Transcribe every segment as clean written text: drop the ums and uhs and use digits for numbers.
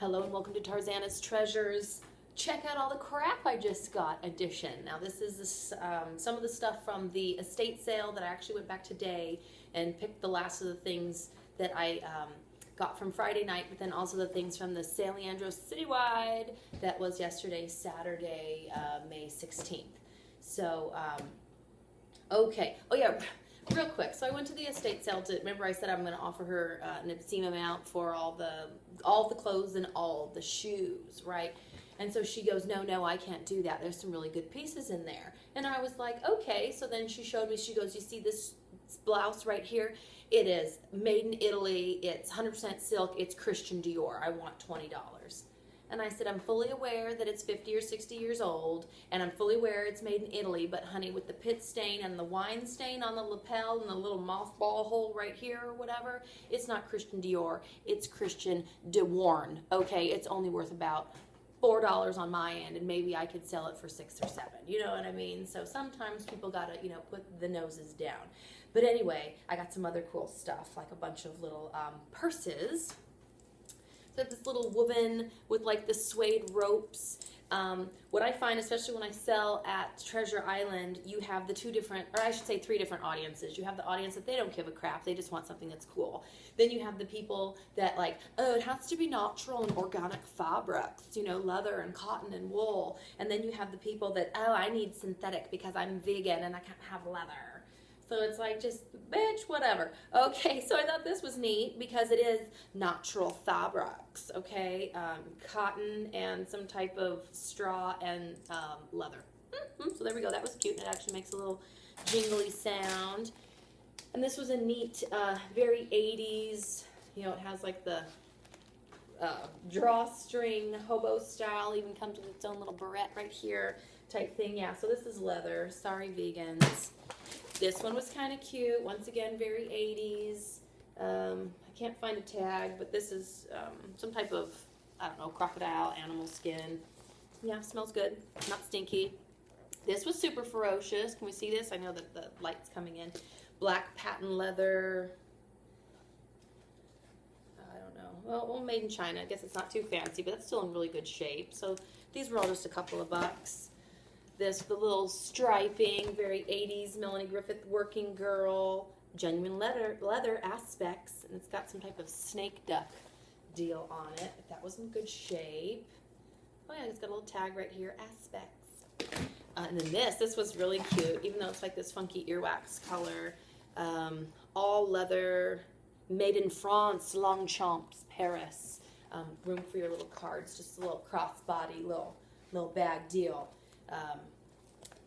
Hello and welcome to Tarzana's Treasures. Check out all the crap I just got edition. Now this is some of the stuff from the estate sale that I actually went back today and picked the last of the things that I got from Friday night, but then also the things from the Leandro Citywide that was yesterday, Saturday, May 16th. So, okay. Oh yeah, real quick. So I went to the estate sale to, remember I said I'm going to offer her an obscene amount for all the clothes and all the shoes, right? And so she goes, no, I can't do that. There's some really good pieces in there. And I was like, okay. So then she showed me, she goes, you see this blouse right here? It is made in Italy. It's 100% silk. It's Christian Dior. I want $20. And I said, I'm fully aware that it's 50 or 60 years old, and I'm fully aware it's made in Italy, but honey, with the pit stain and the wine stain on the lapel and the little mothball hole right here or whatever, it's not Christian Dior, it's Christian Dior, okay? It's only worth about $4 on my end, and maybe I could sell it for 6 or 7, you know what I mean? So sometimes people gotta, put the noses down. But anyway, I got some other cool stuff, like a bunch of little purses. So this little woven with like the suede ropes. What I find, especially when I sell at Treasure Island, you have the three different audiences. You have the audience that they don't give a crap, they just want something that's cool. Then you have the people that like, oh, it has to be natural and organic fabrics, leather and cotton and wool. And then you have the people that, oh, I need synthetic because I'm vegan and I can't have leather. So it's like, just, bitch, whatever. Okay, so I thought this was neat because it is natural fabrics, okay? Cotton and some type of straw and leather. So there we go. That was cute. It actually makes a little jingly sound. And this was a neat, very 80s, it has like the drawstring hobo style, even comes with its own little barrette right here type thing. Yeah, so this is leather. Sorry, vegans. This one was kind of cute. Once again, very 80s. I can't find a tag, but this is some type of, I don't know, crocodile, animal skin. Yeah, smells good. Not stinky. This was super ferocious. Can we see this? I know that the light's coming in. Black patent leather. I don't know. Well, made in China. I guess it's not too fancy, but it's still in really good shape. So these were all just a couple of bucks. This, the little striping, very 80s, Melanie Griffith working girl, genuine leather aspects, and it's got some type of snake duck deal on it, if that was in good shape. Oh yeah, it's got a little tag right here, aspects. And then this was really cute, even though it's like this funky earwax color. All leather, made in France, Longchamps, Paris. Room for your little cards, just a little crossbody, little bag deal.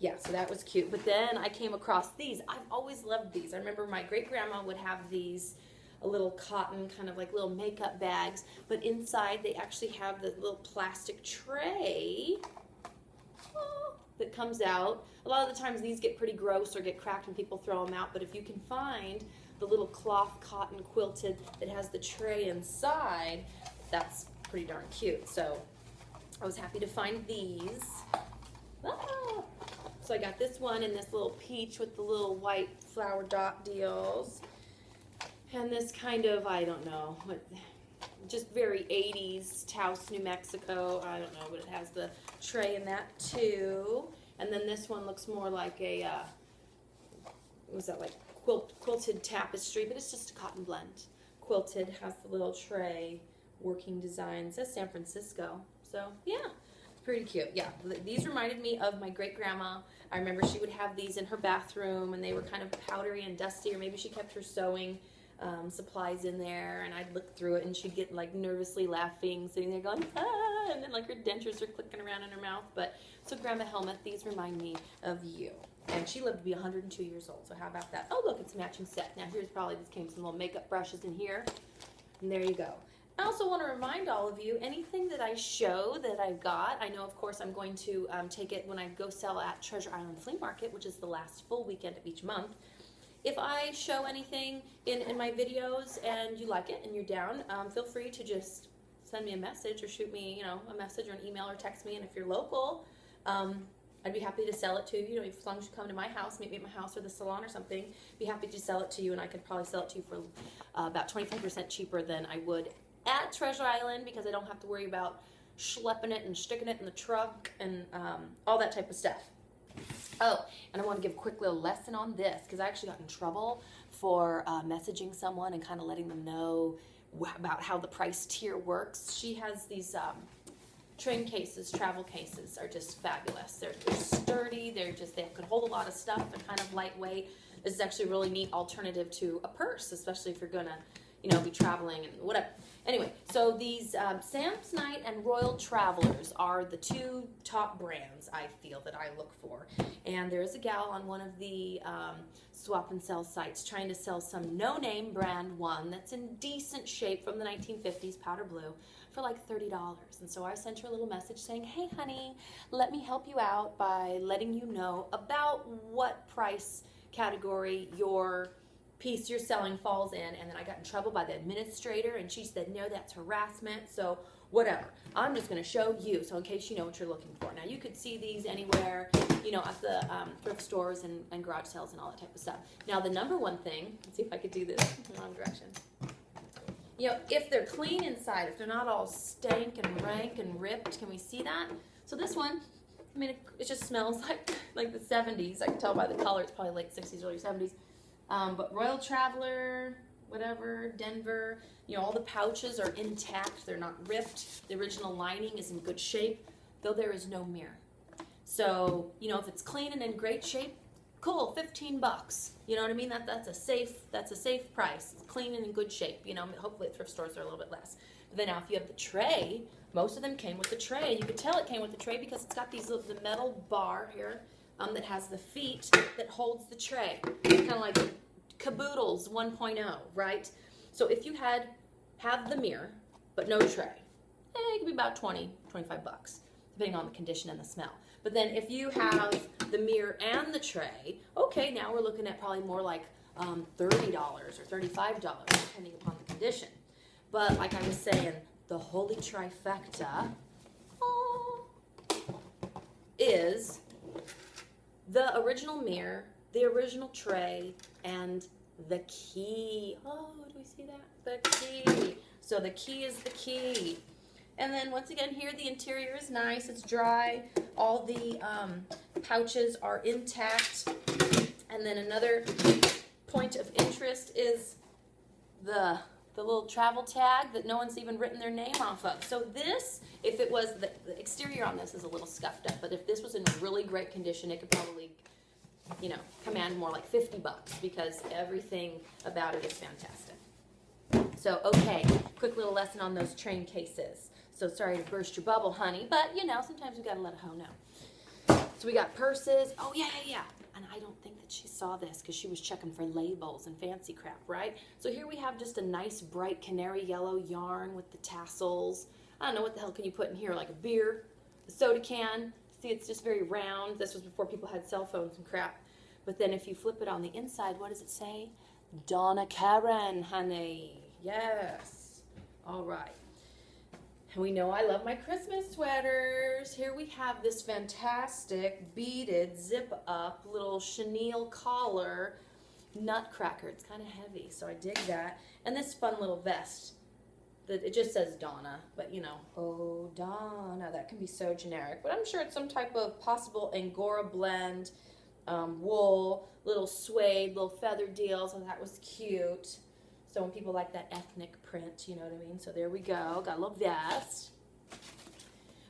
Yeah, so that was cute. But then I came across these. I've always loved these. I remember my great-grandma would have these, a little cotton, kind of like little makeup bags. But inside, they actually have the little plastic tray that comes out. A lot of the times, these get pretty gross or get cracked and people throw them out. But if you can find the little cloth cotton quilted that has the tray inside, that's pretty darn cute. So I was happy to find these. So I got this one and this little peach with the little white flower dot deals. And this kind of, I don't know, just very 80s, Taos, New Mexico. I don't know, but it has the tray in that too. And then this one looks more like a, what was that, like quilted tapestry, but it's just a cotton blend. Quilted, has the little tray, working design. It says San Francisco. So, yeah. Pretty cute. Yeah, these reminded me of my great-grandma. I remember she would have these in her bathroom, and they were kind of powdery and dusty, or maybe she kept her sewing supplies in there, and I'd look through it, and she'd get like nervously laughing, sitting there going, ah, and then like her dentures are clicking around in her mouth. But so Grandma Helmet, these remind me of you. And she lived to be 102 years old, so how about that? Oh, look, it's a matching set. Now here's probably, this came some little makeup brushes in here, and there you go. I also want to remind all of you, anything that I show that I've got, I know, of course, I'm going to take it when I go sell at Treasure Island Flea Market, which is the last full weekend of each month. If I show anything in my videos and you like it and you're down, feel free to just send me a message or shoot me, a message or an email or text me. And if you're local, I'd be happy to sell it to you. As long as you come to my house, meet me at my house or the salon or something, be happy to sell it to you, and I could probably sell it to you for about 25% cheaper than I would at Treasure Island because I don't have to worry about schlepping it and sticking it in the truck and all that type of stuff. Oh, and I want to give a quick little lesson on this because I actually got in trouble for messaging someone and kind of letting them know about how the price tier works. She has these train cases, travel cases are just fabulous. They're sturdy, they could hold a lot of stuff, they're kind of lightweight. This is actually a really neat alternative to a purse, especially if you're gonna, you know, be traveling and whatever. Anyway, so these Samsonite and Royal Travelers are the two top brands I feel that I look for. And there's a gal on one of the swap and sell sites trying to sell some no-name brand one that's in decent shape from the 1950s, powder blue, for like $30. And so I sent her a little message saying, hey honey, let me help you out by letting you know about what price category your piece you're selling falls in. And then I got in trouble by the administrator and she said, no, that's harassment, so whatever. I'm just going to show you, so in case you know what you're looking for. Now you could see these anywhere, you know, at the thrift stores and garage sales and all that type of stuff. Now the number one thing, let's see if I could do this in the wrong direction. You know, if they're clean inside, if they're not all stank and rank and ripped, can we see that? So this one, I mean, it just smells like the 70s. I can tell by the color, it's probably late 60s, early 70s. But Royal Traveler, whatever, Denver, you know, all the pouches are intact. They're not ripped. The original lining is in good shape, though there is no mirror. So, you know, if it's clean and in great shape, cool, $15. You know what I mean? That's a safe price. It's clean and in good shape. You know, hopefully at thrift stores are a little bit less. But then now if you have the tray, most of them came with the tray. You could tell it came with the tray because it's got the metal bar here that has the feet that holds the tray. Kind of like Caboodles 1.0, right? So if you have the mirror, but no tray, it could be about 20, 25 bucks, depending on the condition and the smell. But then if you have the mirror and the tray, okay, now we're looking at probably more like $30 or $35, depending upon the condition. But like I was saying, the holy trifecta is the original mirror, the original tray, and the key. Oh, do we see that? The key. So the key is the key. And then once again here, the interior is nice. It's dry. All the pouches are intact. And then another point of interest is the little travel tag that no one's even written their name off of. So this, if it was, the exterior on this is a little scuffed up, but if this was in really great condition, it could probably, you know, command more like $50 because everything about it is fantastic. So, okay, quick little lesson on those train cases. So sorry to burst your bubble, honey, but you know, sometimes we gotta let a hoe know. So we got purses. Oh, yeah. And I don't think that she saw this because she was checking for labels and fancy crap, right? So here we have just a nice bright canary yellow yarn with the tassels. I don't know what the hell can you put in here, like a beer, a soda can. See, it's just very round. This was before people had cell phones and crap. But then if you flip it on the inside, what does it say? Donna Karen, honey. Yes. All right. And we know I love my Christmas sweaters. Here we have this fantastic beaded zip-up little chenille collar nutcracker. It's kind of heavy, so I dig that. And this fun little vest. It just says Donna, but you know, oh Donna, that can be so generic. But I'm sure it's some type of possible Angora blend, wool, little suede, little feather deal, so that was cute. So when people like that ethnic print, you know what I mean? So there we go. Got a little vest.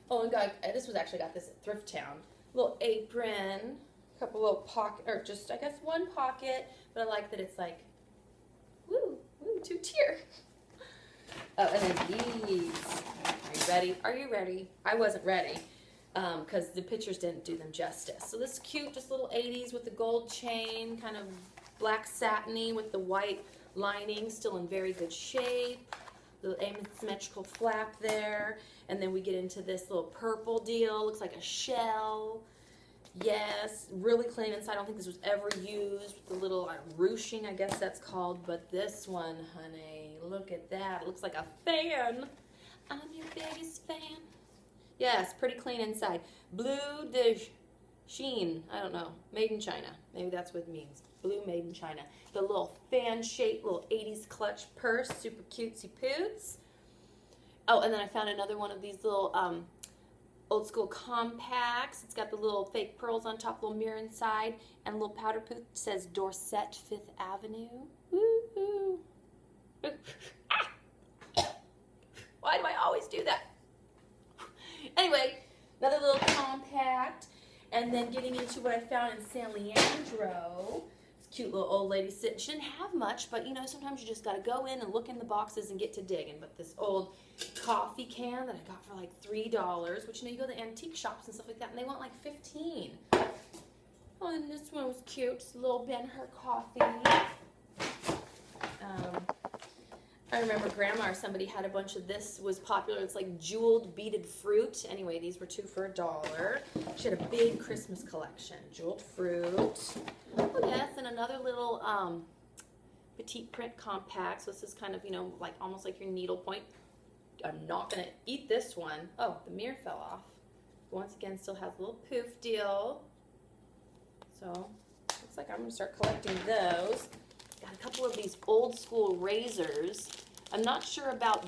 Oh, and this was actually got this at Thrift Town. Little apron, a couple little pocket, or just I guess one pocket. But I like that it's like, woo, two-tier. Oh, and then these. Are you ready? Are you ready? I wasn't ready because the pictures didn't do them justice. So this cute, just little 80s with the gold chain, kind of black satiny with the white lining, still in very good shape. The asymmetrical flap there. And then we get into this little purple deal. Looks like a shell. Yes, really clean inside. I don't think this was ever used. With the little ruching, I guess that's called. But this one, honey, look at that. It looks like a fan. I'm your biggest fan. Yes, pretty clean inside. Blue de Sheen. I don't know. Made in China. Maybe that's what it means. Blue made in China. The little fan-shaped little 80s clutch purse. Super cutesy poots. Oh, and then I found another one of these little old school compacts. It's got the little fake pearls on top, little mirror inside, and a little powder puff. It says Dorset, Fifth Avenue. Woo-hoo. Why do I always do that? Anyway, another little compact. And then getting into what I found in San Leandro. This cute little old lady sitting. She didn't have much, but you know, sometimes you just got to go in and look in the boxes and get to digging. But this old coffee can that I got for like $3, which, you know, you go to antique shops and stuff like that, and they want like 15. Oh, and this one was cute. Just a little Ben-Hur coffee. I remember Grandma or somebody had a bunch of this. Was popular. It's like jeweled beaded fruit. Anyway, these were 2 for $1. She had a big Christmas collection. Jeweled fruit. Oh yes, and another little petite print compact. So this is kind of, you know, like almost like your needlepoint. I'm not gonna eat this one. Oh, the mirror fell off. Once again, still has a little poof deal. So looks like I'm gonna start collecting those. Got a couple of these old school razors. I'm not sure about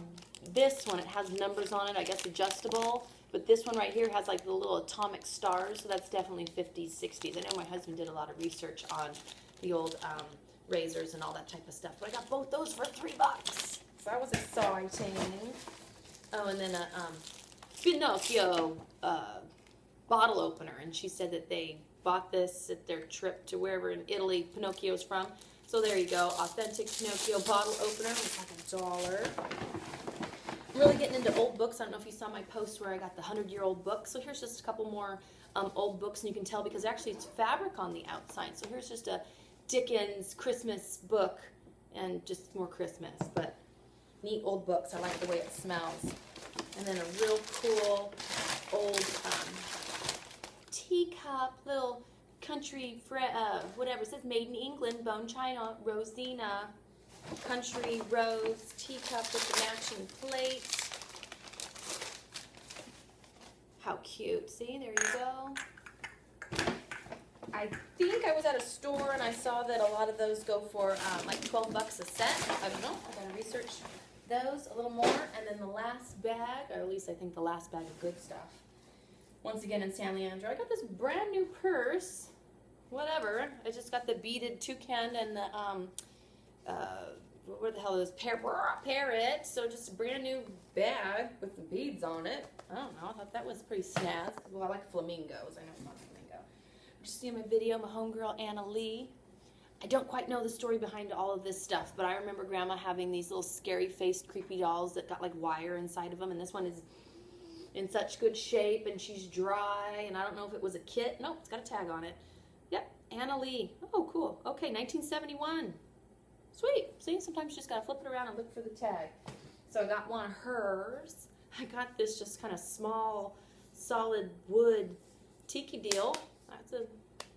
this one. It has numbers on it, I guess adjustable. But this one right here has like the little atomic stars, so that's definitely 50s, 60s. I know my husband did a lot of research on the old razors and all that type of stuff. But I got both those for $3. So that was exciting. Oh, and then a Pinocchio bottle opener. And she said that they bought this at their trip to wherever in Italy Pinocchio's from. So there you go, authentic Pinocchio bottle opener. It's like $1. I'm really getting into old books. I don't know if you saw my post where I got the 100-year-old book. So here's just a couple more old books, and you can tell because actually it's fabric on the outside. So here's just a Dickens Christmas book, and just more Christmas, but neat old books. I like the way it smells. And then a real cool old teacup, little country, whatever, it says made in England, bone china, Rosina, country rose teacup with the matching plate. How cute. See, there you go. I think I was at a store and I saw that a lot of those go for like 12 bucks a set. I don't know. I gotta research those a little more. And then the last bag, or at least I think the last bag of good stuff. Once again in San Leandro, I got this brand new purse. Whatever. I just got the beaded toucan and the what the hell is parrot? So just a brand new bag with the beads on it. I don't know. I thought that was pretty snaz. Well, I like flamingos. I know it's not flamingo. Just seeing my video, my homegirl Anna Lee. I don't quite know the story behind all of this stuff, but I remember Grandma having these little scary-faced, creepy dolls that got like wire inside of them, and this one is in such good shape, and she's dry, and I don't know if it was a kit. Nope, it's got a tag on it. Yep, Anna Lee. Oh, cool. Okay, 1971. Sweet. See, sometimes you just gotta flip it around and look for the tag. So I got one of hers. I got this just kind of small, solid wood tiki deal. That's a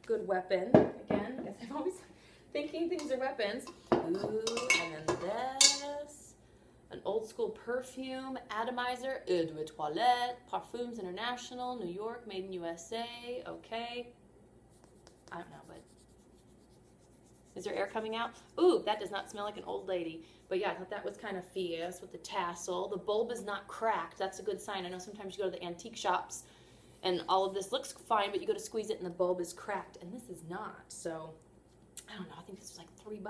good weapon. Again, I guess I'm always thinking things are weapons. Ooh, and then this. An old school perfume, atomizer, Eau de Toilette, Parfums International, New York, made in USA. Okay. I don't know, but is there air coming out? Ooh, that does not smell like an old lady. But yeah, I thought that was kind of fierce with the tassel. The bulb is not cracked. That's a good sign. I know sometimes you go to the antique shops and all of this looks fine, but you go to squeeze it and the bulb is cracked. And this is not. So, I don't know. I think this was like $3.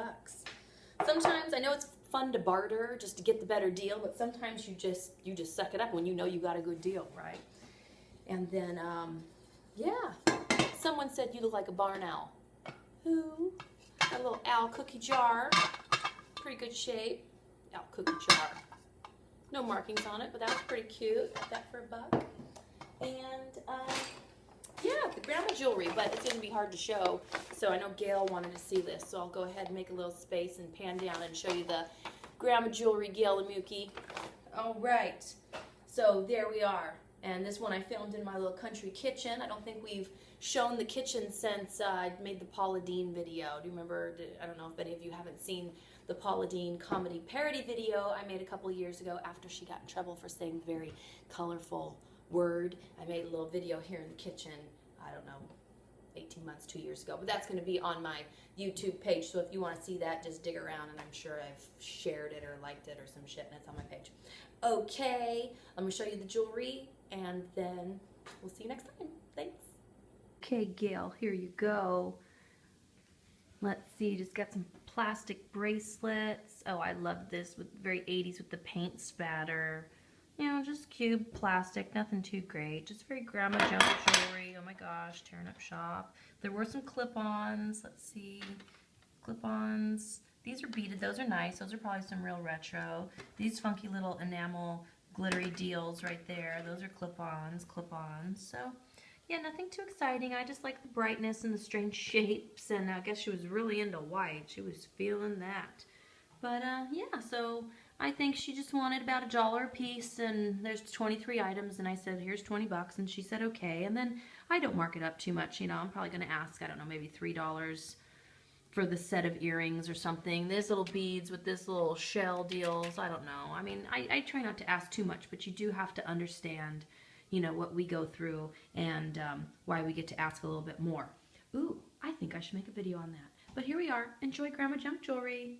Sometimes, I know it's fun to barter just to get the better deal, but sometimes you just suck it up when you know you got a good deal, right? And then, yeah. Someone said you look like a barn owl. Who? A little owl cookie jar. Pretty good shape. Owl cookie jar. No markings on it, but that was pretty cute. Got that for $1. And, yeah, the grandma jewelry, but it's going to be hard to show. So I know Gail wanted to see this, so I'll go ahead and make a little space and pan down and show you the grandma jewelry, Gail and Mookie. All right. So there we are. And this one I filmed in my little country kitchen. I don't think we've shown the kitchen since I made the Paula Deen video. Do you remember? I don't know if any of you haven't seen the Paula Deen comedy parody video I made a couple years ago after she got in trouble for saying the very colorful word. I made a little video here in the kitchen, I don't know, 18 months, 2 years ago. But that's going to be on my YouTube page. So if you want to see that, just dig around, and I'm sure I've shared it or liked it or some shit, and it's on my page. Okay, I'm going to show you the jewelry, and then we'll see you next time. Thanks. Okay, Gail, here you go. Let's see, just got some plastic bracelets. Oh, I love this, with very 80s with the paint spatter. You know, just cube plastic, nothing too great. Just very grandma junk jewelry. Oh my gosh, tearing up shop. There were some clip-ons. Let's see, clip-ons. These are beaded. Those are nice. Those are probably some real retro. These funky little enamel glittery deals right there. Those are clip-ons, clip-ons. So, yeah, nothing too exciting. I just like the brightness and the strange shapes, and I guess she was really into white. She was feeling that. But, yeah, so I think she just wanted about $1 a piece, and there's 23 items, and I said, here's 20 bucks, and she said, okay. And then I don't mark it up too much, you know. I'm probably going to ask, I don't know, maybe $3 for the set of earrings or something. There's little beads with this little shell deals. I don't know. I mean, I try not to ask too much, but you do have to understand, you know, what we go through and why we get to ask a little bit more. Ooh, I think I should make a video on that. But here we are. Enjoy Grandma Junk Jewelry.